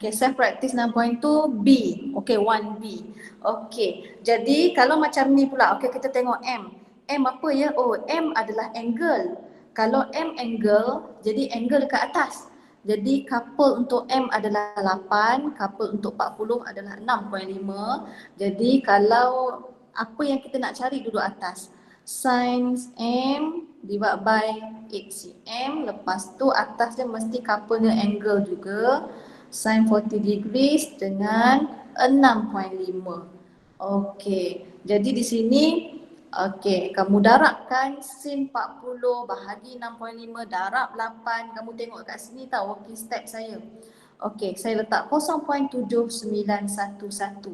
Okay, self practice 6.2 B. Okay, 1B. Okay, jadi kalau macam ni pula, okay kita tengok M. M apa ya? Oh, M adalah angle. Kalau M angle, jadi angle dekat atas. Jadi couple untuk M adalah 8, couple untuk 40 adalah 6.5. Jadi kalau apa yang kita nak cari duduk atas, sin M divide by 8cm, lepas tu atas dia mesti couple-nya angle juga, sin 40 degrees dengan 6.5. Okey, jadi di sini okey, kamu darabkan sin 40 bahagi 6.5 darab 8. Kamu tengok kat sini tahu working step saya. Okey, saya letak 0.7911.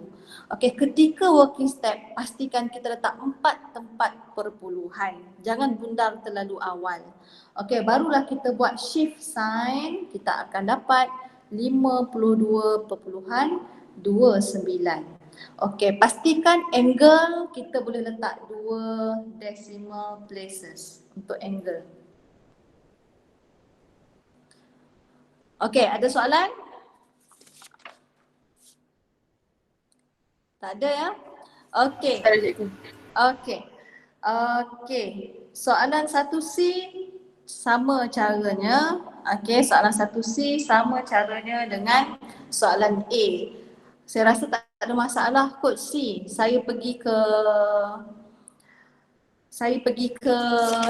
Okey, ketika working step pastikan kita letak 4 tempat perpuluhan. Jangan bundar terlalu awal. Okey, barulah kita buat shift sign, kita akan dapat 52.29. Okey, pastikan angle kita boleh letak 2 decimal places untuk angle. Okey, ada soalan? Tak ada ya? Okey. Okey. Okey. Soalan 1C sama caranya. Okey, soalan 1C sama caranya dengan soalan A. Saya rasa tak ada masalah kod C. Saya pergi ke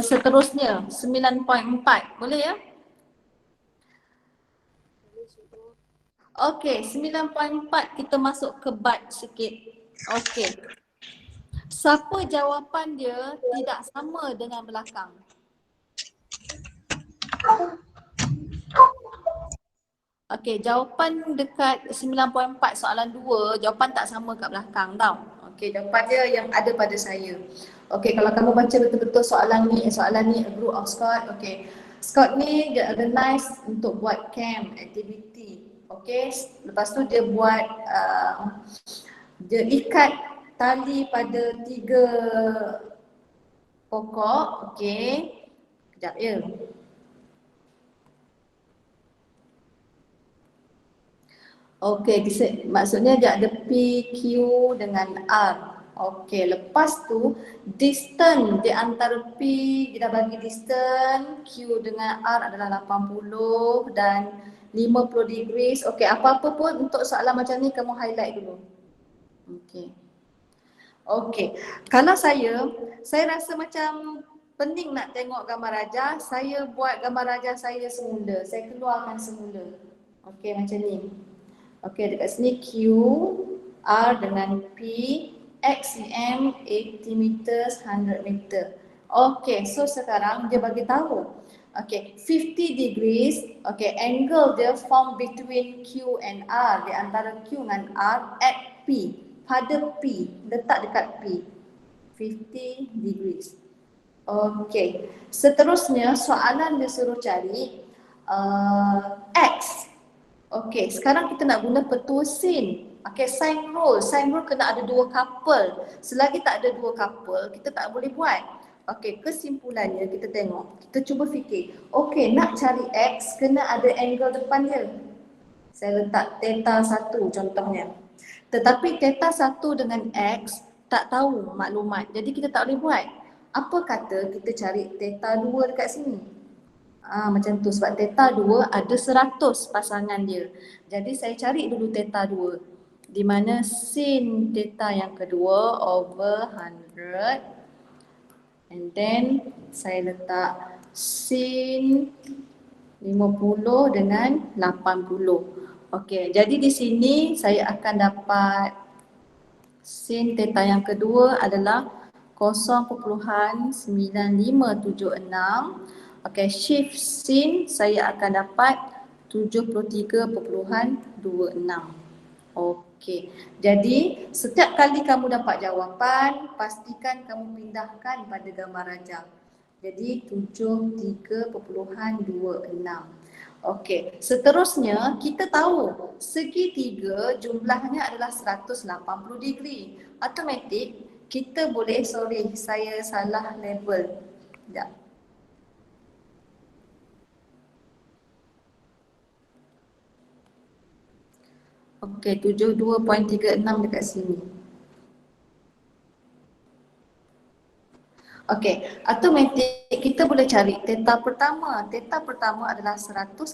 seterusnya 9.4. Boleh ya? Okey, 9.4 kita masuk ke bat sikit. Okey. Siapa jawapan dia tidak sama dengan belakang? Okey, jawapan dekat 9.4 soalan 2, jawapan tak sama kat belakang tau. Okey, jawapan dia yang ada pada saya. Okey, kalau kamu baca betul-betul soalan ni a group of Scott. Okey, Scott ni dia organize untuk buat camp, activity. Okey, lepas tu dia buat dia ikat tali pada 3 pokok. Okey, kejap ya. Okey, maksudnya dia ada P, Q dengan R. Okey, lepas tu distance di antara P, dia dah bagi distance, Q dengan R adalah 80 dan 50 degrees. Okey, apa-apa pun untuk soalan macam ni kamu highlight dulu. Okey. Okey, kalau saya rasa macam pening nak tengok gambar rajah, saya buat gambar rajah saya semula. Saya keluarkan semula. Okey, macam ni. Okey, dekat sini Q, R dengan P, XCM 80 meters, 100 meter. Okey, so sekarang dia bagi tahu. Okey, 50 degrees, okey, angle dia form between Q and R, di antara Q dan R at P, pada P, letak dekat P. 50 degrees. Okey, seterusnya soalan dia suruh cari X. Okey, sekarang kita nak guna petua sin. Okey, sign rule. Sign rule kena ada 2 couple. Selagi tak ada 2 couple, kita tak boleh buat. Okey, kesimpulannya kita tengok. Kita cuba fikir. Okey, nak cari X, kena ada angle depan dia. Saya letak theta 1 contohnya. Tetapi theta 1 dengan X tak tahu maklumat. Jadi kita tak boleh buat. Apa kata kita cari theta 2 dekat sini? Macam tu, sebab theta 2 ada 100 pasangan dia. Jadi saya cari dulu theta 2. Di mana sin theta yang kedua over 100. And then saya letak sin 50 dengan 80. Okey, jadi di sini saya akan dapat sin theta yang kedua adalah 0.9576. Okey, shift sin saya akan dapat 73.26. Okey, jadi setiap kali kamu dapat jawapan, pastikan kamu pindahkan pada gambar rajah. Jadi 73.26. Okey, seterusnya kita tahu segitiga jumlahnya adalah 180 degree. Automatik kita boleh, saya salah label. Sekejap. Okey, 72.36 dekat sini. Okey, automatik kita boleh cari theta pertama. Theta pertama adalah 180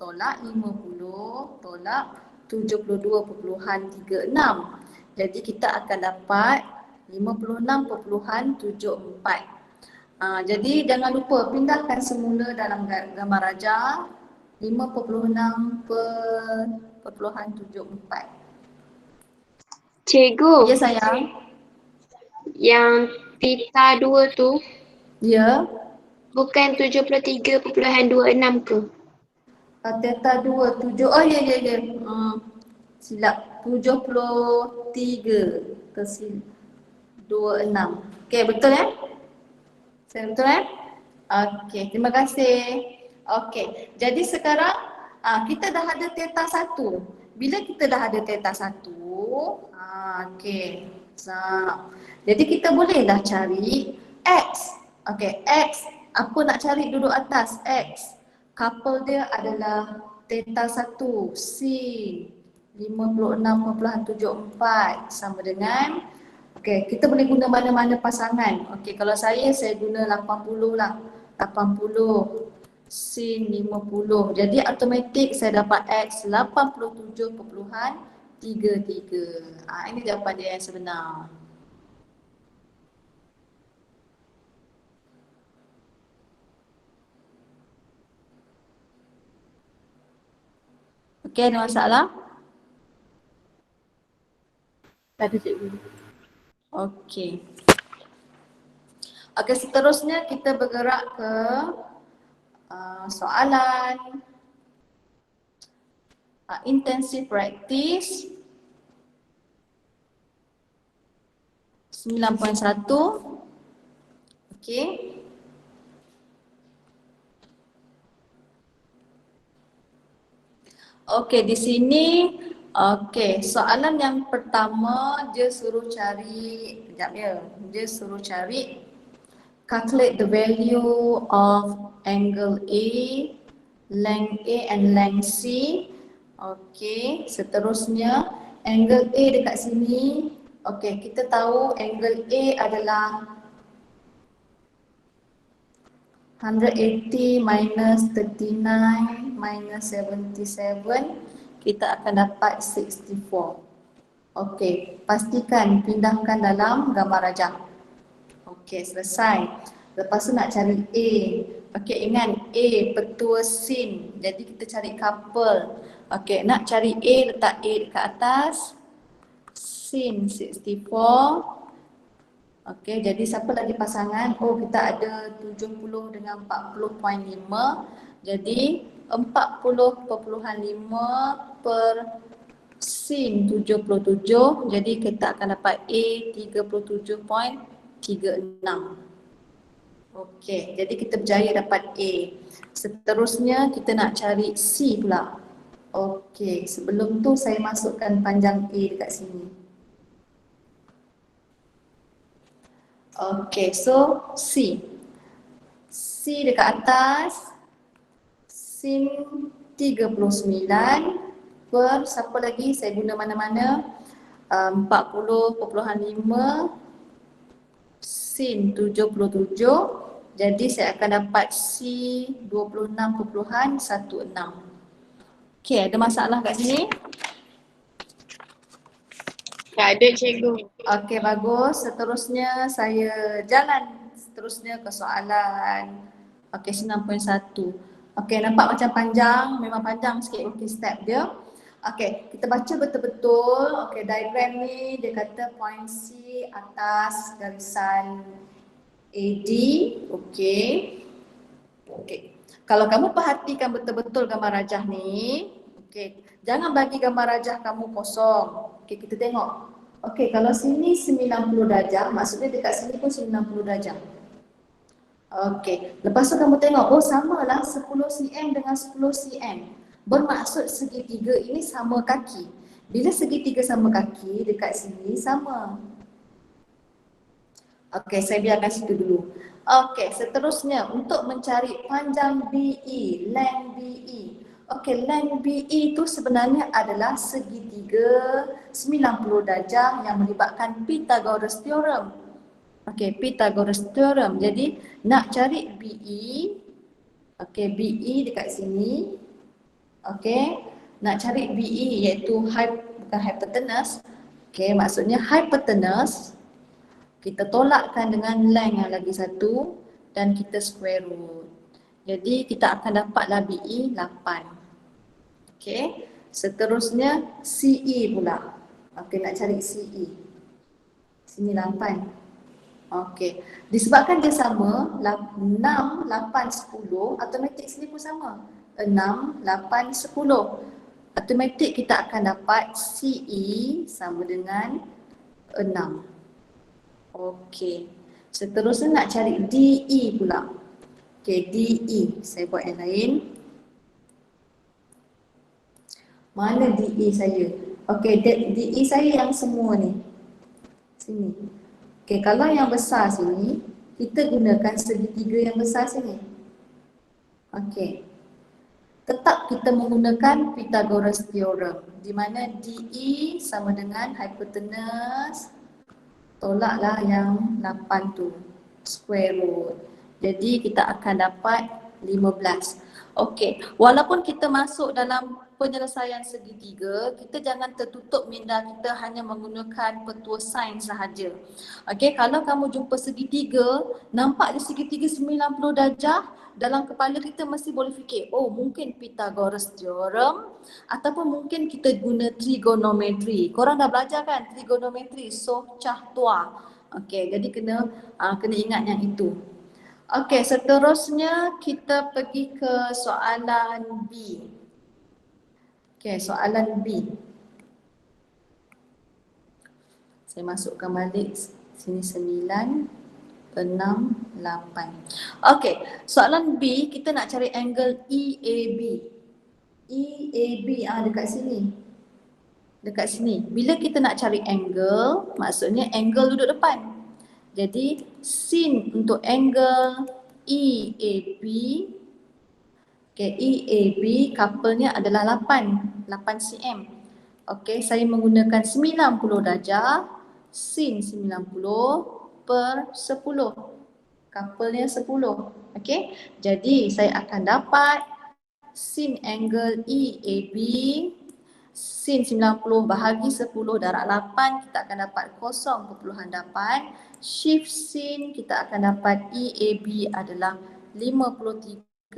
tolak 50 tolak 72.36. Jadi kita akan dapat 56.74. Jadi jangan lupa pindahkan semula dalam gambar rajah 5.6/74. Cikgu, Ya sayang. yang theta 2 tu Ya. bukan 73.26 ke? Theta 2, 7, oh ya ya ya. Silap, 73 tersilap 26. Okey, betul ya? Saya betul ya? Okey, terima kasih. Okey, jadi sekarang kita dah ada theta 1. Bila kita dah ada theta 1, okey. Jadi kita bolehlah cari X. Okey, X. Apa nak cari duduk atas? X. Couple dia adalah theta 1 sin 56.74 sama dengan, okey, kita boleh guna mana-mana pasangan. Okey, kalau saya guna 80 lah. 80 sin 50. Jadi automatik saya dapat X 87.33. Ini jawapan dia yang sebenar. Okey, ada masalah? Tak ada cikgu. Okey. Okey, seterusnya kita bergerak ke soalan intensive practice 9.1. Okey. Okey, di sini okey, soalan yang pertama dia suruh cari, kejap ya. Dia suruh cari calculate the value of angle A, length A and length C. Okey, seterusnya angle A dekat sini. Okey, kita tahu angle A adalah 180 minus 39 minus 77, kita akan dapat 64. Okey, pastikan pindahkan dalam gambar rajah. Okey, selesai. Lepas tu nak cari A. Okey, ingat A petua sin. Jadi kita cari couple. Okey, nak cari A, letak A dekat atas. Sin 64. Okey, jadi siapa lagi pasangan? Oh, kita ada 70 dengan 40.5. Jadi 40.5 per sin 77. Jadi kita akan dapat A 37.36. Okey, jadi kita berjaya dapat A. Seterusnya kita nak cari C pula. Okey, sebelum tu saya masukkan panjang A dekat sini. Okay, so C. C dekat atas sin 39 per siapa lagi? Saya guna mana-mana. 40.5 sin 77. Jadi saya akan dapat C 26.16. Okay, ada masalah kat sini? Tak ada cikgu. Okey, bagus. Seterusnya saya jalan seterusnya ke soalan 9.1. Okey, nampak macam panjang, memang panjang sikit working step dia. Okey, kita baca betul-betul. Okey, diagram ni dia kata point C atas garisan AD. Okey. Okey. Kalau kamu perhatikan betul-betul gambar rajah ni, okey, jangan bagi gambar rajah kamu kosong. Okey, kita tengok. Okey, kalau sini 90 darjah, maksudnya dekat sini pun 90 darjah. Okey, lepas tu kamu tengok, oh samalah 10 cm dengan 10 cm. Bermaksud segitiga ini sama kaki. Bila segitiga sama kaki, dekat sini sama. Okey, saya biarkan situ dulu. Okey, seterusnya untuk mencari panjang BE, length BE. Okey, length BE itu sebenarnya adalah segitiga 90 darjah yang melibatkan Pythagoras theorem. Okey, Pythagoras theorem. Jadi nak cari BE, okey BE dekat sini. Okey, nak cari BE iaitu bukan hypotenuse. Okey, maksudnya hypotenuse kita tolakkan dengan length yang lagi satu dan kita square root. Jadi kita akan dapatlah BE 8. Okey, seterusnya CE pula. Okey, nak cari CE. Sini 8. Okey, disebabkan dia sama 6, 8, 10, automatik sini pun sama 6, 8, 10. Automatik kita akan dapat CE sama dengan 6. Okey, seterusnya nak cari DE pula. Okey, DE, saya buat yang lain. Mana DE saya? Okey, DE saya yang semua ni. Sini. Okey, kalau yang besar sini, kita gunakan segitiga yang besar sini. Okey. Tetap kita menggunakan Pythagoras theorem di mana DE sama dengan hypotenuse tolaklah yang 8 tu, square root. Jadi kita akan dapat 15. Okey, walaupun kita masuk dalam penyelesaian segitiga, kita jangan tertutup minda kita hanya menggunakan petua sains sahaja. Okey, kalau kamu jumpa segitiga, nampak dia segitiga 90 darjah, dalam kepala kita mesti boleh fikir, oh mungkin Pythagoras theorem ataupun mungkin kita guna trigonometri. Korang dah belajar kan trigonometri, Soh Cah Tua. Okey, jadi kena ingat yang itu. Okey, seterusnya kita pergi ke soalan B. Okey, soalan B. Saya masukkan balik sini 9, 6, 8. Okey, soalan B kita nak cari angle EAB. EAB dekat sini. Dekat sini. Bila kita nak cari angle, maksudnya angle duduk depan. Jadi sin untuk angle EAB, okay, EAB couple-nya adalah 8 cm. Okay, saya menggunakan 90 darjah sin 90 per 10. Couple-nya 10. Okay, jadi saya akan dapat sin angle EAB sin 90 bahagi 10 darab 8 kita akan dapat 0.8. Shift sin kita akan dapat EAB adalah 53.13.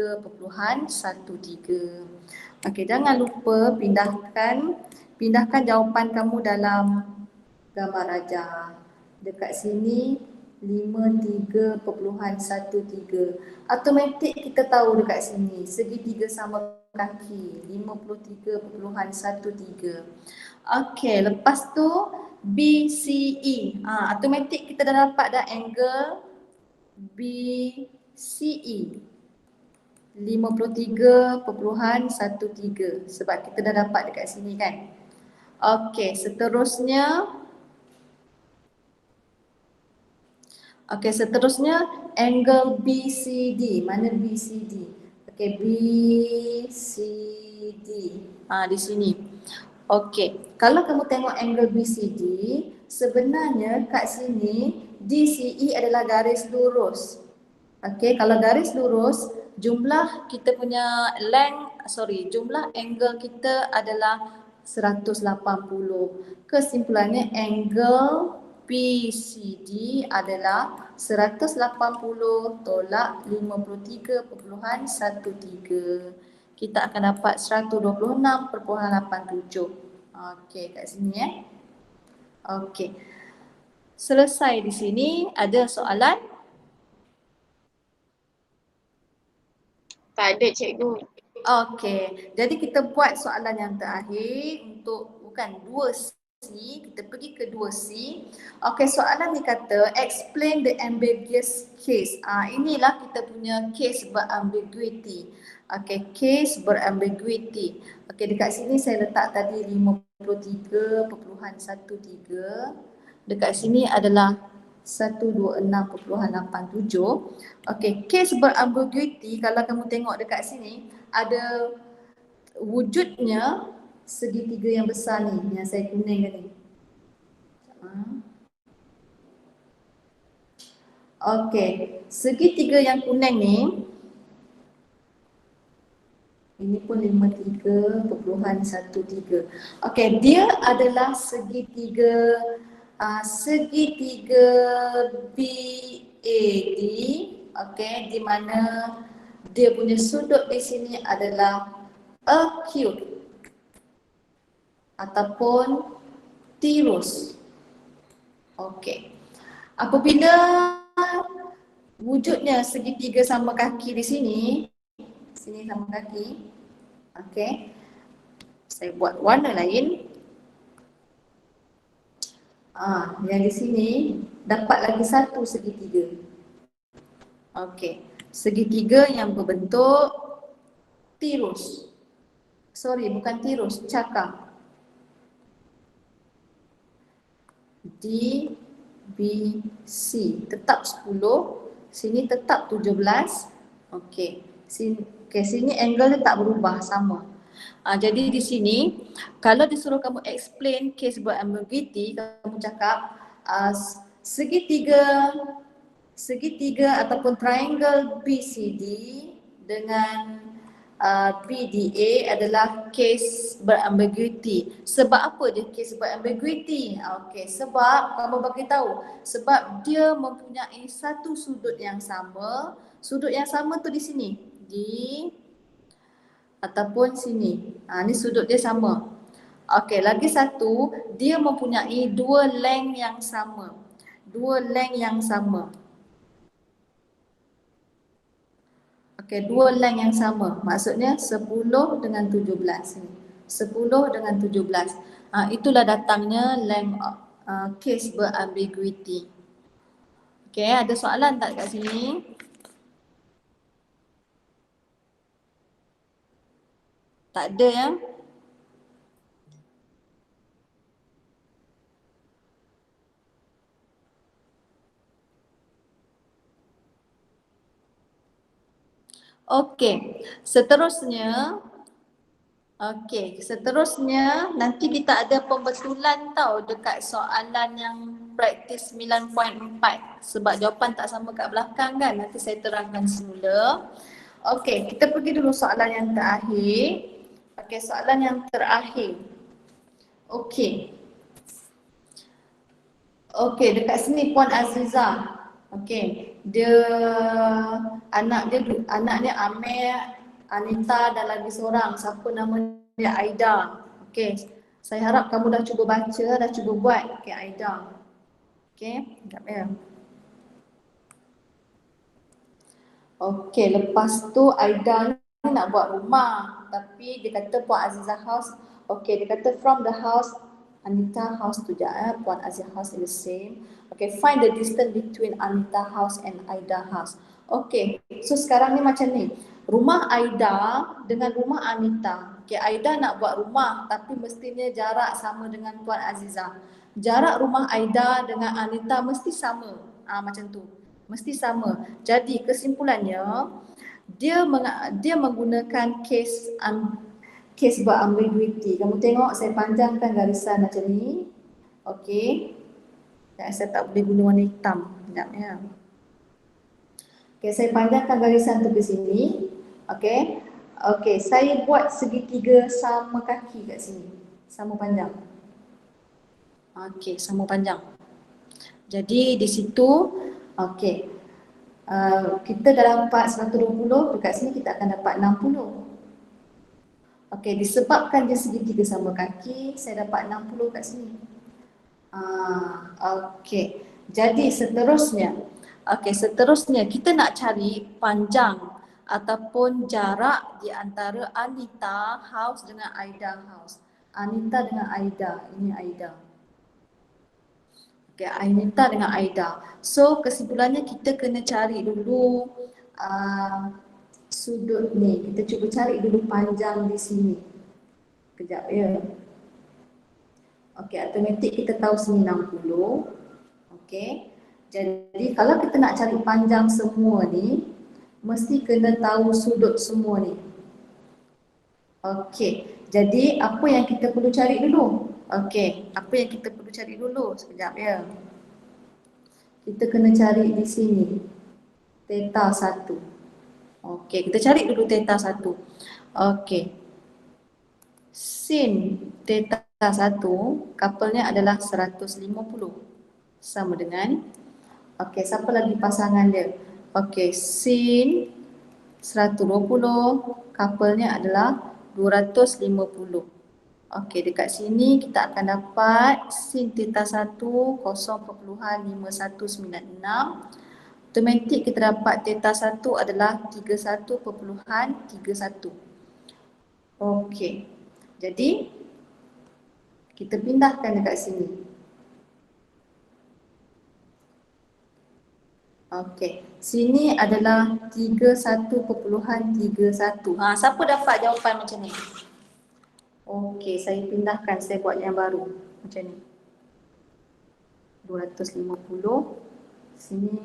Okey, jangan lupa pindahkan jawapan kamu dalam gambar rajah. Dekat sini 53.13. Automatik kita tahu dekat sini segitiga sama kaki 53.13. Okey, lepas tu BCE. Automatik kita dah dapat dah angle BCE 53.13 sebab kita dah dapat dekat sini kan. Okey, seterusnya angle BCD. Mana BCD? Okey, BCD. Di sini. Okey, kalau kamu tengok angle BCD, sebenarnya kat sini DCE adalah garis lurus. Okey, kalau garis lurus, jumlah angle kita adalah 180. Kesimpulannya angle BCD adalah 180 tolak 53.13. Kita akan dapat 126.87. Okey, kat sini Okey. Selesai di sini. Ada soalan? Tak ada cikgu. Okey. Jadi kita buat soalan yang terakhir untuk bukan 2C, kita pergi ke 2C. Okey, soalan ni kata explain the ambiguous case. Inilah kita punya case berambiguity. Okey, case berambiguity. Okey, dekat sini saya letak tadi 53.13. Dekat sini adalah 126.87. Okey, case berambiguity kalau kamu tengok dekat sini ada wujudnya segitiga yang besar ni, yang saya kuningkan ni. Okey, segitiga yang kuning ni, ini pun 53.13. Okey, dia adalah segitiga segitiga BAD, okey, di mana dia punya sudut di sini adalah acute ataupun tirus. Okey. Apabila wujudnya segitiga sama kaki di sini sama kaki. Okey. Saya buat warna lain. Yang di sini dapat lagi satu segitiga. Okey. Segitiga yang berbentuk tirus. Sorry, bukan tirus, cakar. D, B, C. Tetap 10. Sini tetap 17. Okey. Sini angle dia tak berubah, sama. Jadi di sini kalau disuruh kamu explain case berambiguity, kamu cakap segitiga ataupun triangle BCD dengan BDA adalah case berambiguity. Sebab apa dia case berambiguity? Okey, sebab kamu bagi tahu, sebab dia mempunyai satu sudut yang sama. Sudut yang sama tu di sini, di ataupun sini. Ni sudut dia sama. Okey, lagi satu, dia mempunyai dua length yang sama. Dua length yang sama. Okey, dua length yang sama. Maksudnya 10 dengan 17 ni. 10 dengan 17. Itulah datangnya length case berambiguity. Okey, ada soalan tak kat sini? Tak ada ya? Okey, seterusnya nanti kita ada pembetulan tau dekat soalan yang praktis 9.4 sebab jawapan tak sama kat belakang kan, nanti saya terangkan semula. Okey, kita pergi dulu soalan yang terakhir. Okey, soalan yang terakhir. Okey. Okey, dekat sini Puan Aziza. Okey, anak dia Amir, Anita dan lagi seorang, siapa nama dia, Aida. Okey, saya harap kamu dah cuba baca, dah cuba buat. Okey, Aida. Okey, sekejap ya. Okey, lepas tu Aida ni nak buat rumah, tapi dia kata Puan Aziza house. Okey, dia kata from the house Anita house tu je, Puan Aziza house is the same. Okay, find the distance between Anita house and Aida house. Okay, so sekarang ni macam ni. Rumah Aida dengan rumah Anita. Okay, Aida nak buat rumah tapi mestinya jarak sama dengan Puan Aziza. Jarak rumah Aida dengan Anita mesti sama. Macam tu. Mesti sama. Jadi kesimpulannya, dia menggunakan case berambiguity. Kamu tengok saya panjangkan garisan macam ni. Okey. Saya tak boleh guna warna hitam. Sekejap ya. Okey, saya panjangkan garisan tu ke sini. Okey. Okey, saya buat segitiga sama kaki kat sini. Sama panjang. Okey, sama panjang. Jadi di situ, okey. Kita dah dapat 120, dekat sini kita akan dapat 60. Okey, disebabkan dia segitiga sama kaki, saya dapat 60 kat sini. Okey. Jadi seterusnya kita nak cari panjang ataupun jarak di antara Anita house dengan Aida house. Anita dengan Aida, ini Aida. Okey, Anita dengan Aida. So kesimpulannya kita kena cari dulu sudut ni. Kita cuba cari dulu panjang di sini. Kejap ya. Okey, automatik kita tahu sini 60. Okey. Jadi kalau kita nak cari panjang semua ni, mesti kena tahu sudut semua ni. Okey, jadi apa yang kita perlu cari dulu? Okey, apa yang kita perlu cari dulu? Sekejap ya. Kita kena cari di sini. Theta 1. Okey, kita cari dulu theta 1. Okey. Sin theta 1, couple-nya adalah 150. Sama dengan, okey, siapa lagi pasangan dia? Okey, sin 120, couple-nya adalah 250. Okey, dekat sini kita akan dapat sin theta 1 0.5196. Automatik kita dapat theta 1 adalah 31.31. Okey. Jadi kita pindahkan dekat sini. Okey. Sini adalah 31.31. Siapa dapat jawapan macam ni? Okey, saya pindahkan, saya buat yang baru. Macam ni. 250. Sini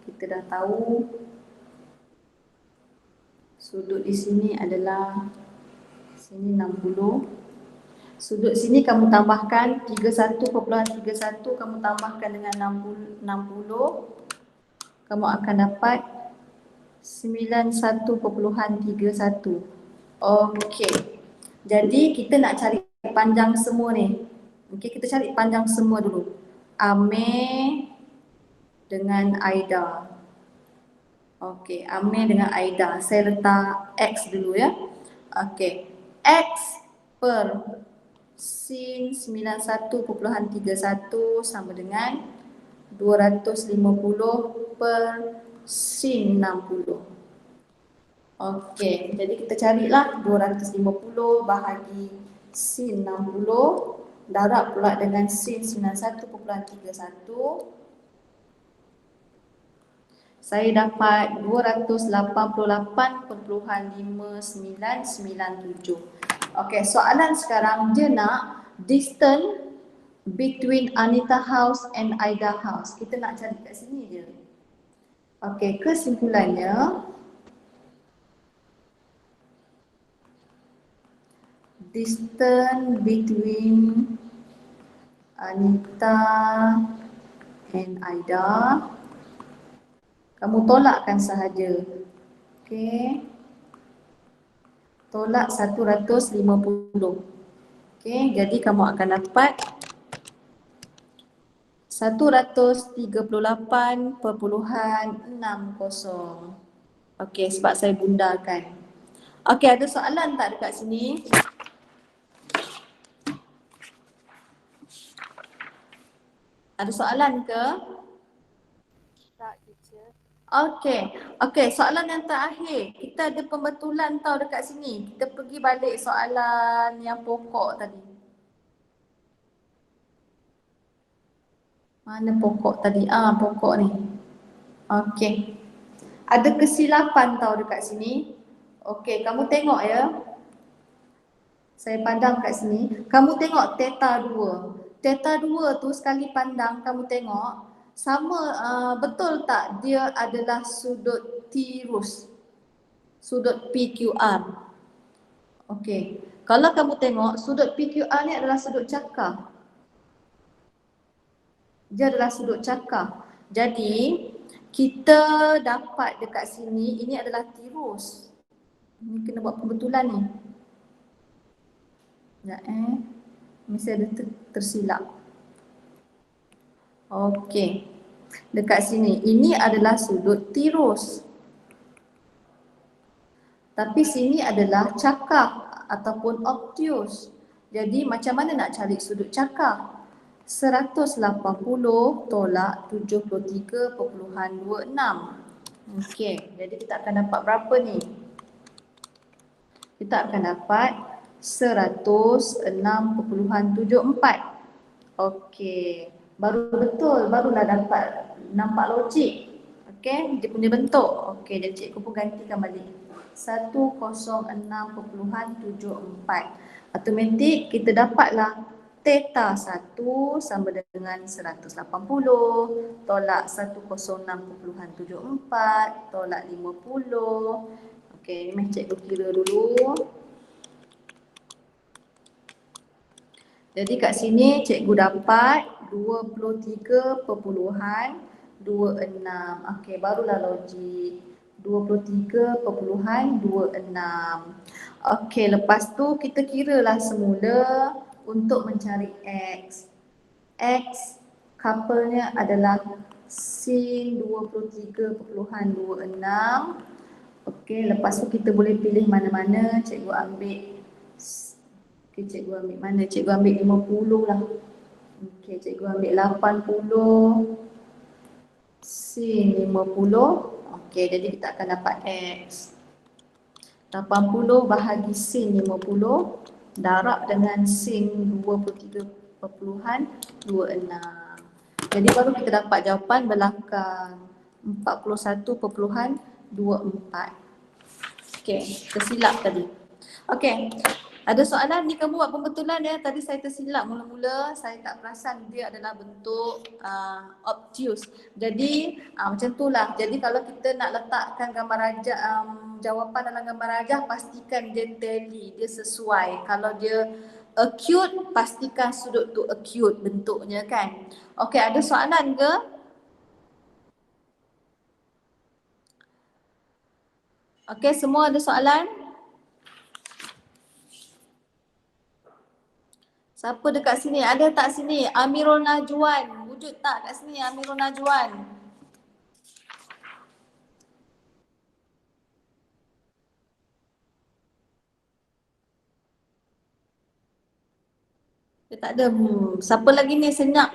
kita dah tahu sudut di sini adalah sini 60. Sudut sini kamu tambahkan 31.31, kamu tambahkan dengan 60, kamu akan dapat 91.31. Okey. Jadi kita nak cari panjang semua ni. Okey, kita cari panjang semua dulu. Amir dengan Aida. Okey, Amir dengan Aida. Saya letak X dulu ya. Okey. X per sin 91.31 sama dengan 250 per sin 60. Okey, jadi kita carilah 250 bahagi sin 60 darab pula dengan sin 91.31. Saya dapat 288.5997. Okey, soalan sekarang dia nak distance between Anita house and Aida house. Kita nak cari kat sini je. Okey, kesimpulannya distance between Anita and Aida, kamu tolakkan sahaja. Okey. Tolak 150. Okey, jadi kamu akan dapat 138.60. Okey, sebab saya bundarkan. Okey, ada soalan tak dekat sini? Ada soalan ke? Tak, teacher. Okey, soalan yang terakhir. Kita ada pembetulan tau dekat sini. Kita pergi balik soalan yang pokok tadi. Mana pokok tadi? Pokok ni. Okey. Ada kesilapan tau dekat sini. Okey, kamu tengok ya. Saya pandang kat sini. Kamu tengok theta 2. Theta 2 tu sekali pandang kamu tengok sama, betul tak dia adalah sudut tirus, sudut PQR. Okey, kalau kamu tengok sudut PQR ni adalah sudut cakar. Dia adalah sudut cakar. Jadi kita dapat dekat sini ini adalah tirus. Ni kena buat pembetulan ni. Sekejap mesti ada tersilap. Okey. Dekat sini, ini adalah sudut tirus. Tapi sini adalah cakar ataupun obtuse. Jadi macam mana nak cari sudut cakar? 180 tolak 73.26. Okey, jadi kita akan dapat berapa ni? Kita akan dapat 106.74. Okey, baru betul, barulah dapat nampak logik. Okey, dia punya bentuk. Okey, dan cikgu pun gantikan balik. 106.74. Automatik kita dapatlah theta 1 sama dengan 180 tolak 106.74 tolak 50. Okey, ni cikgu kira dulu. Jadi kat sini cikgu dapat 23.26. Okey, barulah logik. 23.26. Okey, lepas tu kita kiralah semula untuk mencari X. X couplenya adalah sin 23.26. Okey, lepas tu kita boleh pilih mana-mana. Cikgu ambil cikgu ambil mana? Cikgu ambil 50 lah. Okey, cikgu ambil 80 sin 50. Okey, jadi kita akan dapat X. 80 bahagi sin 50 darab dengan sin 23.26. Jadi baru kita dapat jawapan belakang 41.24. Okey, tersilap tadi. Okey, ada soalan ni, kamu buat pembetulan ya. Tadi saya tersilap mula-mula, saya tak perasan dia adalah bentuk obtuse. Jadi macam tu lah. Jadi kalau kita nak letakkan gambar rajah, jawapan dalam gambar rajah, pastikan dia tally, dia sesuai. Kalau dia acute, pastikan sudut tu acute bentuknya kan. Okey, ada soalan ke? Okey, semua ada soalan? Siapa dekat sini? Ada tak sini? Amirul Najwan. Wujud tak kat sini Amirul Najwan? Dia tak ada. Siapa lagi ni senyap